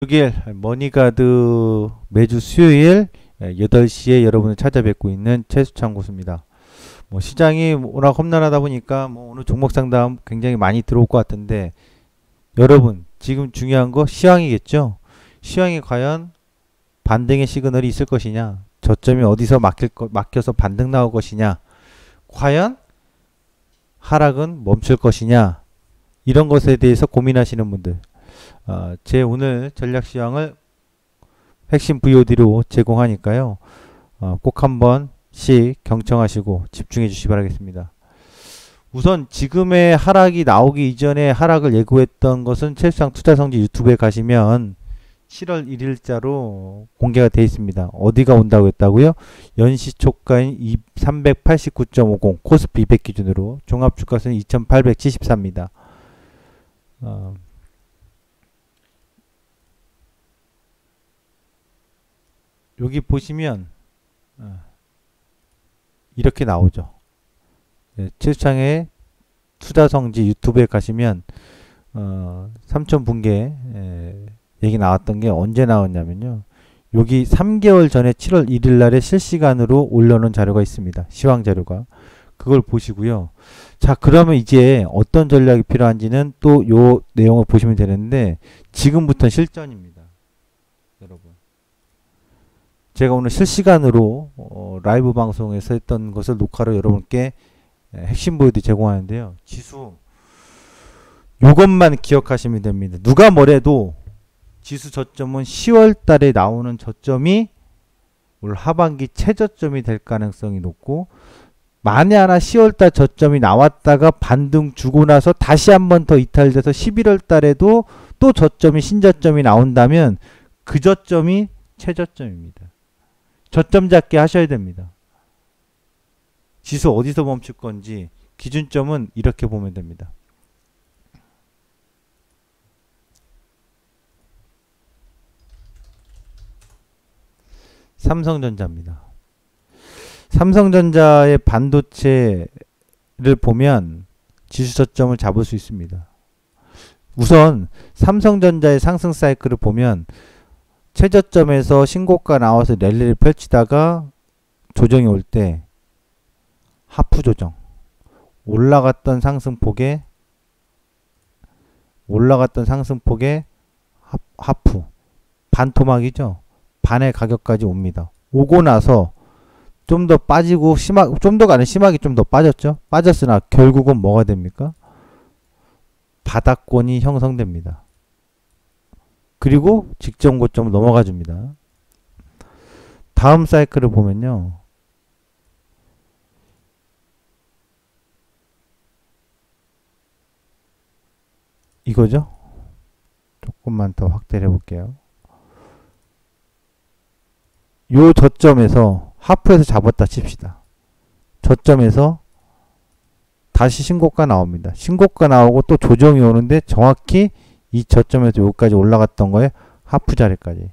6일 머니가드 매주 수요일 8시에 여러분을 찾아뵙고 있는 최수창 고수입니다. 시장이 워낙 험난하다 보니까 오늘 종목 상담 굉장히 많이 들어올 것 같은데, 여러분 지금 중요한 거 시황이겠죠? 시황이 과연 반등의 시그널이 있을 것이냐, 저점이 어디서 막혀서 반등 나올 것이냐, 과연 하락은 멈출 것이냐, 이런 것에 대해서 고민하시는 분들, 제 오늘 전략시황을 핵심 VOD로 제공하니까요. 꼭 한 번씩 경청하시고 집중해 주시기 바라겠습니다. 우선 지금의 하락이 나오기 이전에 하락을 예고했던 것은 최수창 투자성지 유튜브에 가시면 7월 1일자로 공개가 되어 있습니다. 어디가 온다고 했다고요? 연시초가인 389.50 코스피 200 기준으로 종합주가수는 2874입니다. 여기 보시면 이렇게 나오죠. 최수창의 투자성지 유튜브에 가시면 3천 분계 얘기 나왔던 게 언제 나왔냐면요, 여기 3개월 전에 7월 1일 날에 실시간으로 올려놓은 자료가 있습니다. 시황 자료가. 그걸 보시고요. 자, 그러면 이제 어떤 전략이 필요한지는 또 요 내용을 보시면 되는데, 지금부터는 실전입니다, 여러분. 제가 오늘 실시간으로 라이브 방송에서 했던 것을 녹화로 여러분께 핵심 보여드 제공하는데요. 지수 요것만 기억하시면 됩니다. 누가 뭐래도 지수 저점은 10월 달에 나오는 저점이 올 하반기 최저점이 될 가능성이 높고, 만에 하나 10월 달 저점이 나왔다가 반등 주고 나서 다시 한 번 더 이탈돼서 11월 달에도 또 저점이 신저점이 나온다면 그 저점이 최저점입니다. 저점 잡기 하셔야 됩니다. 지수 어디서 멈출 건지 기준점은 이렇게 보면 됩니다. 삼성전자입니다. 삼성전자의 반도체를 보면 지수 저점을 잡을 수 있습니다. 우선 삼성전자의 상승 사이클을 보면 최저점에서 신고가 나와서 랠리를 펼치다가 조정이 올 때 하프 조정, 올라갔던 상승폭에 하프, 반토막이죠. 반의 가격까지 옵니다. 오고 나서 좀 더 빠지고 좀 더가 아니라 심하게 좀 더 빠졌죠. 빠졌으나 결국은 뭐가 됩니까? 바닥권이 형성됩니다. 그리고 직전 고점을 넘어가 줍니다. 다음 사이클을 보면요, 이거죠. 조금만 더 확대를 해볼게요. 요 저점에서 하프에서 잡았다 칩시다. 저점에서 다시 신고가 나옵니다. 신고가 나오고 또 조정이 오는데 정확히 이 저점에서 여기까지 올라갔던 거에 하프 자리까지.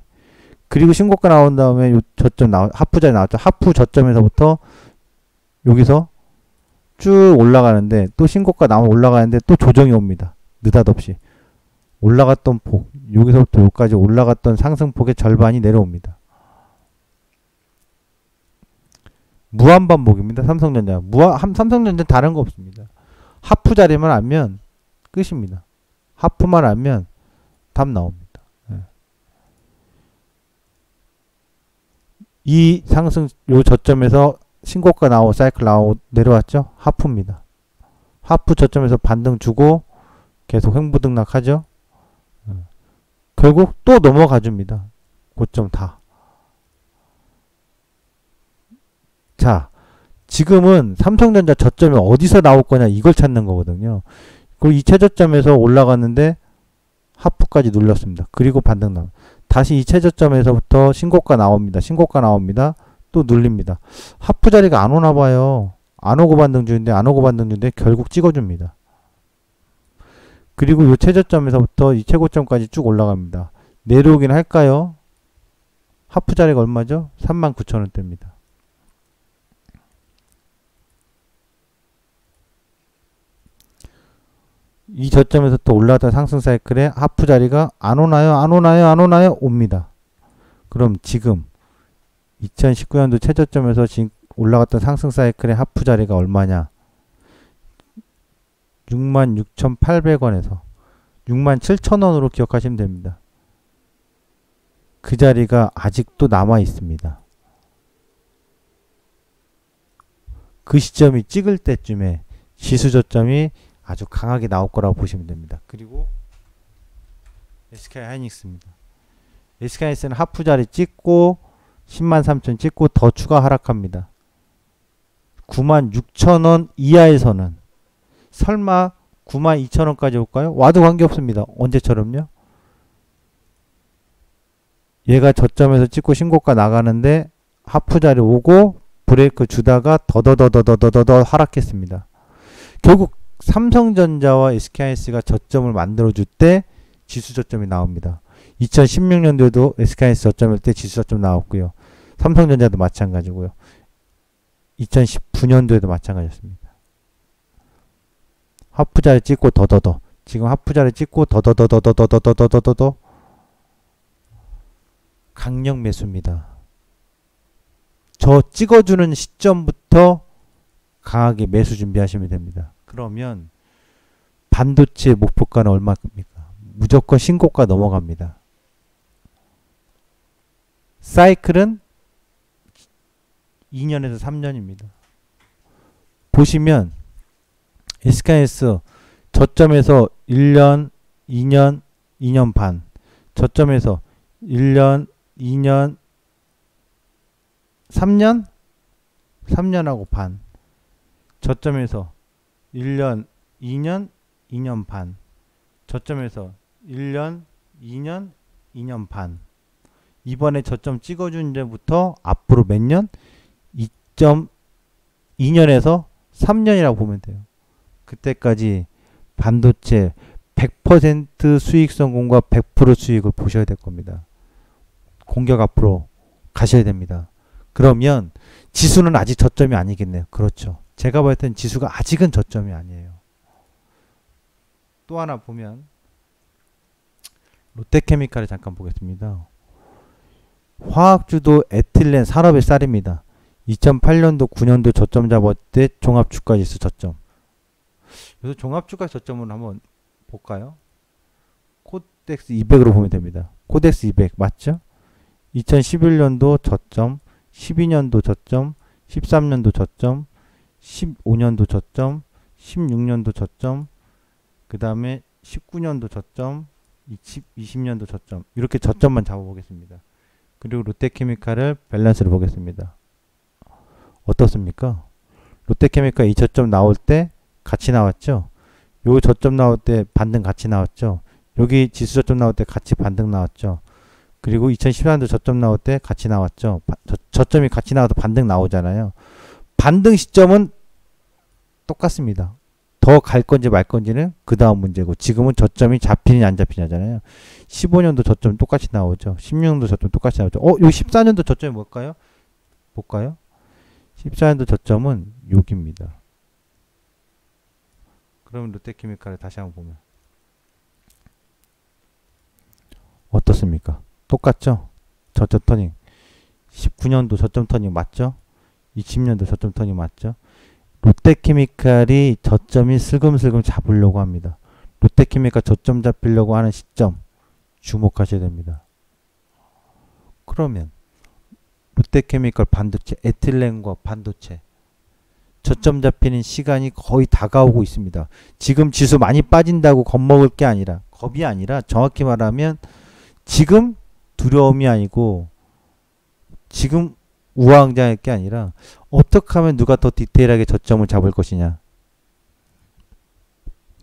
그리고 신고가 나온 다음에 요 저점 하프 자리 나왔죠. 하프 저점에서부터 여기서 쭉 올라가는데 또 신고가 나오면 올라가는데 또 조정이 옵니다. 느닷없이 올라갔던 폭, 여기서부터 여기까지 올라갔던 상승폭의 절반이 내려옵니다. 무한반복입니다. 삼성전자. 삼성전자 다른 거 없습니다. 하프 자리만 알면 끝입니다. 하프만 알면 답 나옵니다. 이 상승 요 저점에서 신고가 나오고 사이클 나오고 내려왔죠. 하프입니다. 하프 저점에서 반등 주고 계속 횡보등락 하죠. 결국 또 넘어가 줍니다. 고점 다. 자, 지금은 삼성전자 저점이 어디서 나올 거냐, 이걸 찾는 거거든요. 그리고 이 최저점에서 올라갔는데 하프까지 눌렀습니다. 그리고 반등 나옵니다. 다시 이 최저점에서부터 신고가 나옵니다. 신고가 나옵니다. 또 눌립니다. 하프 자리가 안 오나 봐요. 안 오고 반등 주는데 결국 찍어줍니다. 그리고 이 최저점에서부터 이 최고점까지 쭉 올라갑니다. 내려오긴 할까요? 하프 자리가 얼마죠? 39,000원대입니다. 이 저점에서 또 올라갔다 상승 사이클에 하프 자리가 안 오나요? 안 오나요? 안 오나요? 옵니다. 그럼 지금 2019년도 최저점에서 지금 올라갔던 상승 사이클의 하프 자리가 얼마냐? 66,800원에서 67,000원으로 기억하시면 됩니다. 그 자리가 아직도 남아 있습니다. 그 시점이 찍을 때쯤에 지수 저점이 아주 강하게 나올 거라고 보시면 됩니다. 그리고 SK 하이닉스입니다. SK 하이닉스는 하프 자리 찍고 103,000 찍고 더 추가 하락합니다. 96,000원 이하에서는 설마 92,000원까지 올까요? 와도 관계없습니다. 언제처럼요? 얘가 저점에서 찍고 신고가 나가는데 하프 자리 오고 브레이크 주다가 더더더더더더더 하락했습니다. 결국 삼성전자와 SK하이닉스가 저점을 만들어줄 때 지수 저점이 나옵니다. 2016년도에도 SK하이닉스 저점일 때 지수 저점 나왔고요. 삼성전자도 마찬가지고요. 2019년도에도 마찬가지였습니다. 하프자리 찍고 더더더. 지금 하프자리 찍고 더더더더더더더더더더 강력 매수입니다. 저 찍어주는 시점부터 강하게 매수 준비하시면 됩니다. 그러면 반도체 목표가는 얼마입니까? 무조건 신고가 넘어갑니다. 사이클은 2년에서 3년입니다. 보시면 SK하이닉스 저점에서 1년, 2년, 2년 반, 저점에서 1년, 2년, 3년? 3년하고 반, 저점에서 1년, 2년, 2년 반, 저점에서 1년, 2년, 2년 반. 이번에 저점 찍어준 데부터 앞으로 몇 년? 2.2년에서 3년이라고 보면 돼요. 그때까지 반도체 100% 수익 성공과 100% 수익을 보셔야 될 겁니다. 공격 앞으로 가셔야 됩니다. 그러면 지수는 아직 저점이 아니겠네요. 그렇죠. 제가 볼 때는 지수가 아직은 저점이 아니에요. 또 하나 보면 롯데케미칼을 잠깐 보겠습니다. 화학주도 에틸렌 산업의 쌀입니다. 2008년도 9년도 저점 잡을 때 종합주가지수 저점. 그래서 종합주가 저점을 한번 볼까요? 코덱스 200으로 보면 됩니다. 코덱스 200 맞죠? 2011년도 저점, 12년도 저점, 13년도 저점, 15년도 저점, 16년도 저점, 그 다음에 19년도 저점, 20년도 저점. 이렇게 저점만 잡아보겠습니다. 그리고 롯데케미칼을 밸런스를 보겠습니다. 어떻습니까? 롯데케미칼 이 저점 나올 때 같이 나왔죠? 요 저점 나올 때 반등 같이 나왔죠? 여기 지수 저점 나올 때 같이 반등 나왔죠? 그리고 2014년도 저점 나올 때 같이 나왔죠? 저점이 같이 나와도 반등 나오잖아요. 반등 시점은 똑같습니다. 더 갈 건지 말 건지는 그 다음 문제고, 지금은 저점이 잡히느냐 안 잡히냐잖아요. 15년도 저점 똑같이 나오죠. 16년도 저점 똑같이 나오죠. 요 14년도 저점이 뭘까요? 볼까요? 14년도 저점은 여기입니다. 그럼 롯데케미칼을 다시 한번 보면 어떻습니까? 똑같죠? 저점 터닝. 19년도 저점 터닝 맞죠? 20년도 저점 터닝 맞죠? 롯데케미칼이 저점이 슬금슬금 잡으려고 합니다. 롯데케미칼 저점 잡히려고 하는 시점 주목하셔야 됩니다. 그러면 롯데케미칼 반도체, 에틸렌과 반도체 저점 잡히는 시간이 거의 다가오고 있습니다. 지금 지수 많이 빠진다고 겁먹을 게 아니라, 겁이 아니라 정확히 말하면 지금 두려움이 아니고 지금 우왕좌왕할 게 아니라 어떻게 하면 누가 더 디테일하게 저점을 잡을 것이냐,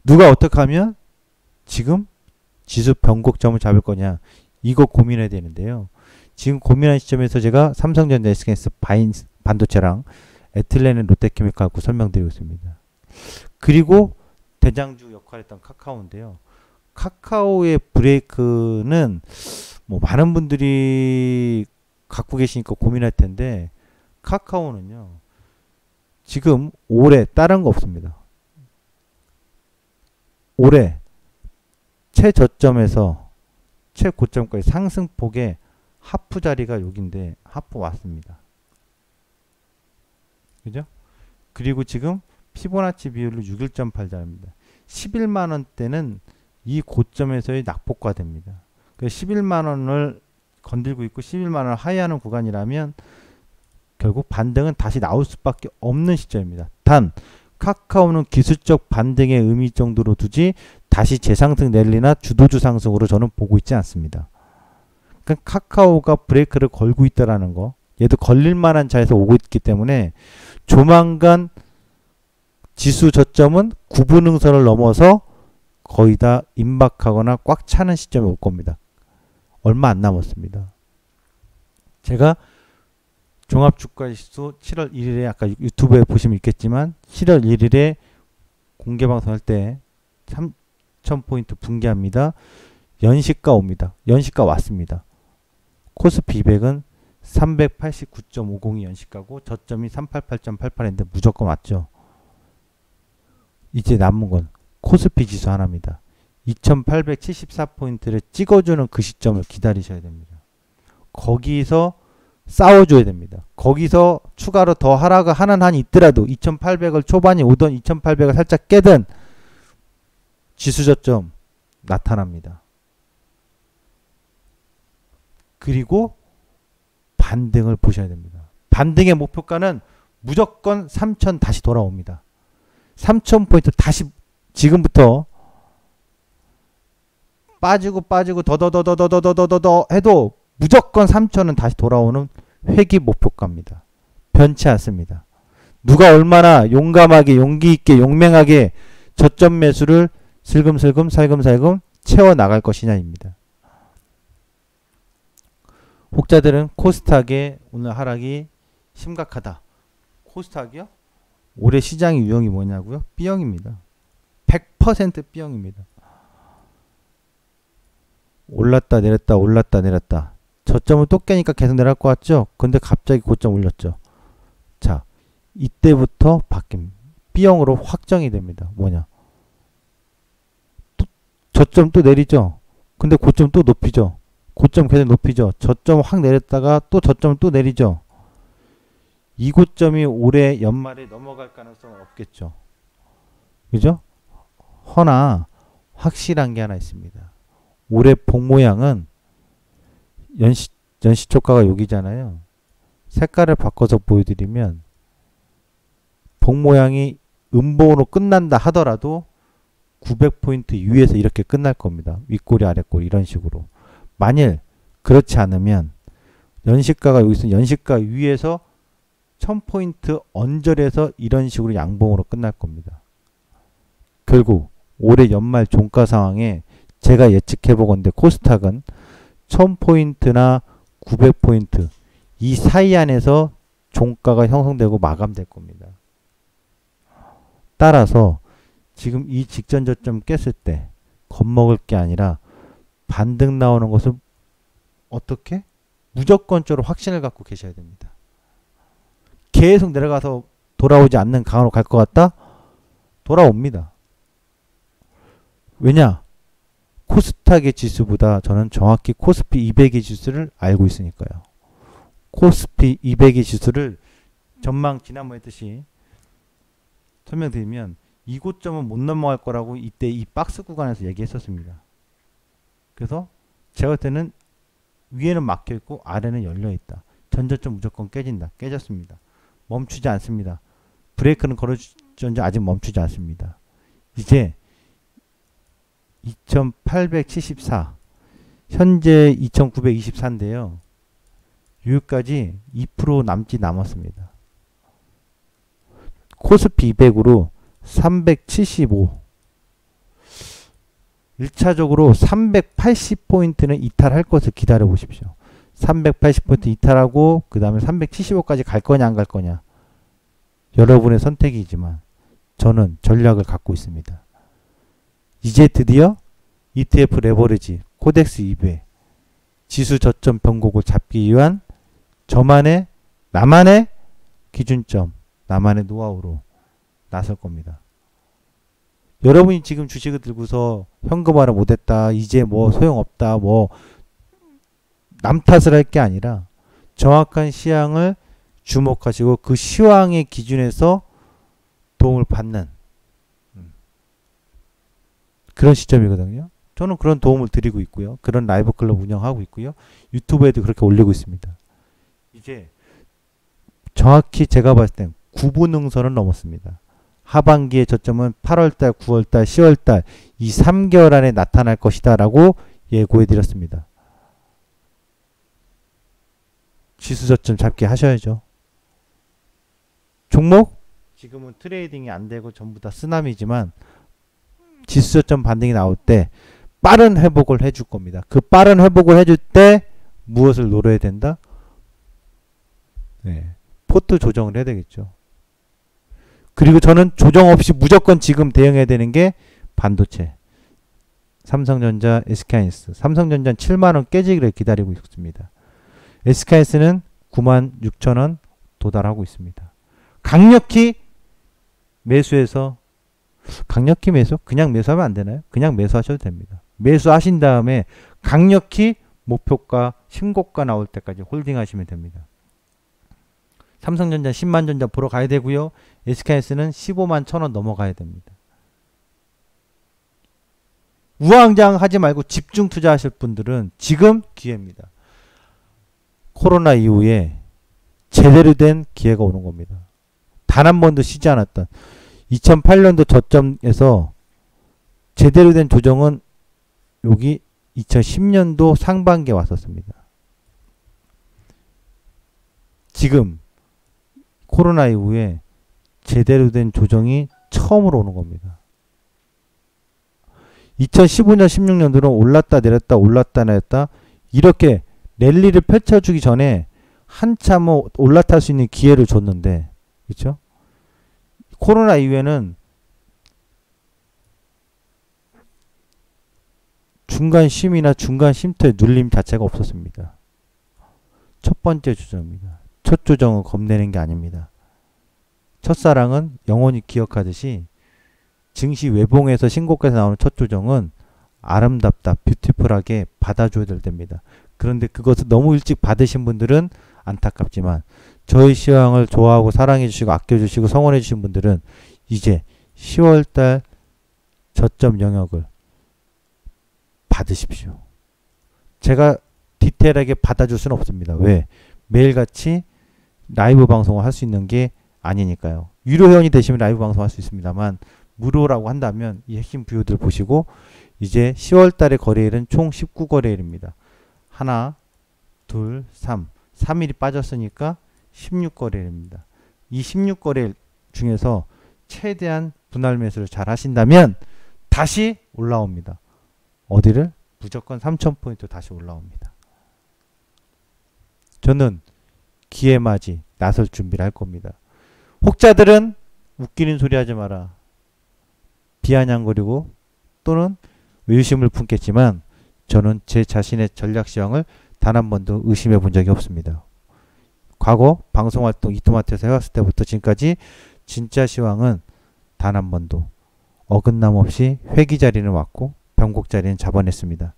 누가 어떻게 하면 지금 지수 변곡점을 잡을 거냐, 이거 고민해야 되는데요. 지금 고민한 시점에서 제가 삼성전자, SK하이닉스, 반도체랑 에틸렌은 롯데케미칼 갖고 설명드리고 있습니다. 그리고 대장주 역할을 했던 카카오인데요. 카카오의 브레이크는 뭐 많은 분들이 갖고 계시니까 고민할 텐데, 카카오는요 지금 올해 다른 거 없습니다. 올해 최저점에서 최고점까지 상승폭의 하프 자리가 여기인데 하프 왔습니다. 그죠? 그리고 지금 피보나치 비율로 61.8자입니다. 11만원대는 이 고점에서의 낙폭과됩니다. 11만원을 건들고 있고 11만원을 하회하는 구간이라면 결국 반등은 다시 나올 수밖에 없는 시점입니다. 단 카카오는 기술적 반등의 의미 정도로 두지 다시 재상승 랠리나 주도주 상승으로 저는 보고 있지 않습니다. 그러니까 카카오가 브레이크를 걸고 있다라는 거, 얘도 걸릴 만한 자리에서 오고 있기 때문에 조만간 지수 저점은 구분응선을 넘어서 거의 다 임박하거나 꽉 차는 시점에 올 겁니다. 얼마 안 남았습니다. 제가 종합주가지수 7월 1일에 아까 유튜브에 보시면 있겠지만 7월 1일에 공개방송할 때 3000포인트 붕괴합니다. 연시가 옵니다. 연시가 왔습니다. 코스피 200은 389.50이 연시가고 저점이 388.88인데 무조건 왔죠. 이제 남은 건 코스피 지수 하나입니다. 2874포인트를 찍어주는 그 시점을 기다리셔야 됩니다. 거기서 싸워줘야 됩니다. 거기서 추가로 더 하락을 하는 한이 있더라도 2800을 초반이 오던 2800을 살짝 깨든 지수 저점 나타납니다. 그리고 반등을 보셔야 됩니다. 반등의 목표가는 무조건 3000 다시 돌아옵니다. 3000포인트 다시 지금부터 빠지고 더더더더더더더더 해도 무조건 3000은 다시 돌아오는 회귀 목표가입니다. 변치 않습니다. 누가 얼마나 용감하게 용기 있게 용맹하게 저점 매수를 슬금슬금 살금살금 채워나갈 것이냐입니다. 혹자들은 코스닥의 오늘 하락이 심각하다. 코스닥이요? 올해 시장의 유형이 뭐냐고요? B형입니다. 100% B형입니다. 올랐다 내렸다 올랐다 내렸다. 저점을 또 깨니까 계속 내려갈 것 같죠? 근데 갑자기 고점 올렸죠. 자, 이때부터 바뀝니다. B형으로 확정이 됩니다. 뭐냐? 저점 또 내리죠? 근데 고점 또 높이죠? 고점 계속 높이죠? 저점 확 내렸다가 또 저점 또 내리죠? 이 고점이 올해 연말에 넘어갈 가능성은 없겠죠. 그죠? 허나 확실한 게 하나 있습니다. 올해 복 모양은 연시초가가 여기잖아요. 색깔을 바꿔서 보여드리면 복 모양이 음봉으로 끝난다 하더라도 900포인트 위에서 이렇게 끝날 겁니다. 윗꼬리 아랫꼬리 이런 식으로. 만일 그렇지 않으면 연시가가 여기서 연시가 위에서 1000포인트 언저리에서 이런 식으로 양봉으로 끝날 겁니다. 결국 올해 연말 종가 상황에 제가 예측해 보건데 코스닥은 1000포인트나 900포인트 이 사이 안에서 종가가 형성되고 마감될 겁니다. 따라서 지금 이 직전 저점 깼을 때 겁먹을 게 아니라 반등 나오는 것을 어떻게? 무조건적으로 확신을 갖고 계셔야 됩니다. 계속 내려가서 돌아오지 않는 강으로 갈 것 같다? 돌아옵니다. 왜냐? 코스닥의 지수보다 저는 정확히 코스피 200의 지수를 알고 있으니까요. 코스피 200의 지수를 전망 지난번에 했듯이 설명드리면 이 고점은 못 넘어갈 거라고 이때 이 박스 구간에서 얘기했었습니다. 그래서 제가 볼 때는 위에는 막혀 있고 아래는 열려 있다. 전저점 무조건 깨진다. 깨졌습니다. 멈추지 않습니다. 브레이크는 걸어주지 아직 멈추지 않습니다. 이제 2874 현재 2924인데요. 여기까지 2% 남짓 남았습니다. 코스피 200으로 375 1차적으로 380포인트는 이탈할 것을 기다려 보십시오. 380포인트 이탈하고 그 다음에 375까지 갈 거냐 안 갈 거냐 여러분의 선택이지만 저는 전략을 갖고 있습니다. 이제 드디어 ETF 레버리지 코덱스 2배 지수 저점 변곡을 잡기 위한 저만의 나만의 기준점 나만의 노하우로 나설 겁니다. 여러분이 지금 주식을 들고서 현금화를 못했다, 이제 뭐 소용없다, 뭐 남 탓을 할 게 아니라 정확한 시황을 주목하시고 그 시황의 기준에서 도움을 받는 그런 시점이거든요. 저는 그런 도움을 드리고 있고요. 그런 라이브 클럽 운영하고 있고요. 유튜브에도 그렇게 올리고 있습니다. 이제 정확히 제가 봤을 땐 구분응선은 넘었습니다. 하반기의 저점은 8월달, 9월달, 10월달 이 3개월 안에 나타날 것이다 라고 예고해 드렸습니다. 지수 저점 잡기 하셔야죠. 종목? 지금은 트레이딩이 안 되고 전부 다 쓰나미지만 지수 저점 반등이 나올 때 빠른 회복을 해줄 겁니다. 그 빠른 회복을 해줄 때 무엇을 노려야 된다? 네, 포트 조정을 해야 되겠죠. 그리고 저는 조정 없이 무조건 지금 대응해야 되는 게 반도체. 삼성전자, SK하이닉스. 삼성전자는 7만원 깨지기를 기다리고 있습니다. SK하이닉스는 96,000원 도달하고 있습니다. 강력히 매수해서 강력히 매수? 그냥 매수하면 안 되나요? 그냥 매수하셔도 됩니다. 매수하신 다음에 강력히 목표가 신고가 나올 때까지 홀딩 하시면 됩니다. 삼성전자 10만 전자 보러 가야 되고요. SK하이닉스는 15만 1,000원 넘어가야 됩니다. 우왕좌왕 하지 말고 집중 투자하실 분들은 지금 기회입니다. 코로나 이후에 제대로 된 기회가 오는 겁니다. 단 한 번도 쉬지 않았던 2008년도 저점에서 제대로 된 조정은 여기 2010년도 상반기에 왔었습니다. 지금 코로나 이후에 제대로 된 조정이 처음으로 오는 겁니다. 2015년, 16년도는 올랐다 내렸다 올랐다 내렸다 이렇게 랠리를 펼쳐주기 전에 한참 올라탈 수 있는 기회를 줬는데, 그렇죠? 코로나 이후에는 중간 쉼이나 중간 쉼터의 눌림 자체가 없었습니다. 첫 번째 조정입니다. 첫 조정은 겁내는 게 아닙니다. 첫사랑은 영원히 기억하듯이 증시 외봉에서 신고가에서 나오는 첫 조정은 아름답다, 뷰티풀하게 받아줘야 될 때입니다. 그런데 그것을 너무 일찍 받으신 분들은 안타깝지만 저희 시황을 좋아하고 사랑해 주시고 아껴 주시고 성원해 주신 분들은 이제 10월달 저점 영역을 받으십시오. 제가 디테일하게 받아줄 수는 없습니다. 왜? 매일같이 라이브 방송을 할 수 있는 게 아니니까요. 유료 회원이 되시면 라이브 방송할 수 있습니다만 무료라고 한다면 이 핵심 부유들 보시고 이제 10월달의 거래일은 총 19거래일입니다. 하나, 둘, 3. 3일이 빠졌으니까 16거래일입니다. 이 16거래일 중에서 최대한 분할 매수를 잘 하신다면 다시 올라옵니다. 어디를? 무조건 3,000포인트 다시 올라옵니다. 저는 기회맞이 나설 준비를 할 겁니다. 혹자들은 웃기는 소리 하지 마라. 비아냥거리고 또는 의심을 품겠지만 저는 제 자신의 전략시황을 단 한 번도 의심해 본 적이 없습니다. 과거 방송활동 이토마토에서 해왔을 때부터 지금까지 진짜 시황은 단 한 번도 어긋남 없이 회귀 자리는 왔고 변곡 자리는 잡아냈습니다.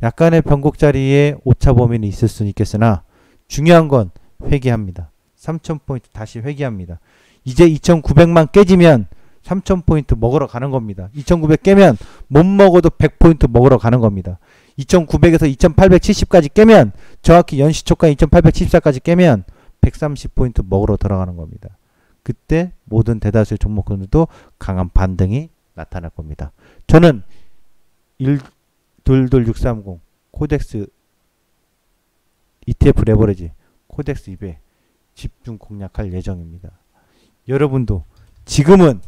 약간의 변곡 자리에 오차 범위는 있을 수는 있겠으나 중요한 건 회귀합니다. 3,000포인트 다시 회귀합니다. 이제 2,900만 깨지면 3,000포인트 먹으러 가는 겁니다. 2,900 깨면 못 먹어도 100포인트 먹으러 가는 겁니다. 2,900에서 2,870까지 깨면 정확히 연시초가 2,874까지 깨면 130포인트 먹으러 들어가는 겁니다. 그때 모든 대다수의 종목군들도 강한 반등이 나타날 겁니다. 저는 122-630 코덱스 ETF 레버리지 코덱스 200 집중 공략할 예정입니다. 여러분도 지금은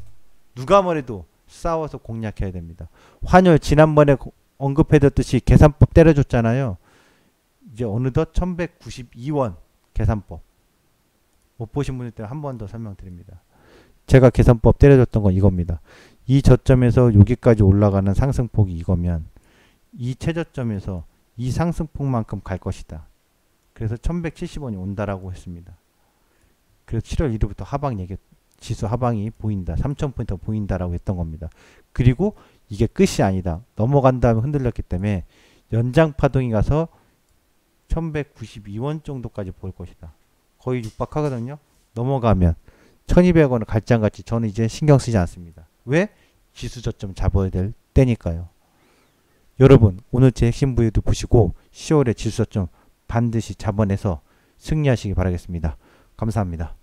누가 뭐래도 싸워서 공략해야 됩니다. 환율 지난번에 언급해드렸듯이 계산법 때려줬잖아요. 이제 어느덧 1192원 계산법. 못 보신 분들 때문에 한 번 더 설명드립니다. 제가 계산법 때려줬던 건 이겁니다. 이 저점에서 여기까지 올라가는 상승폭이 이거면 이 최저점에서 이 상승폭만큼 갈 것이다. 그래서 1170원이 온다라고 했습니다. 그래서 7월 1일부터 하방 얘기 지수 하방이 보인다. 3,000포인트가 보인다라고 했던 겁니다. 그리고 이게 끝이 아니다. 넘어간 다음에 흔들렸기 때문에 연장 파동이 가서 1192원 정도까지 볼 것이다. 거의 육박하거든요. 넘어가면 1200원을 갈장같이 저는 이제 신경 쓰지 않습니다. 왜? 지수 저점 잡아야 될 때니까요. 여러분 오늘 제 핵심 부위도 보시고 10월에 지수 저점 반드시 잡아내서 승리하시기 바라겠습니다. 감사합니다.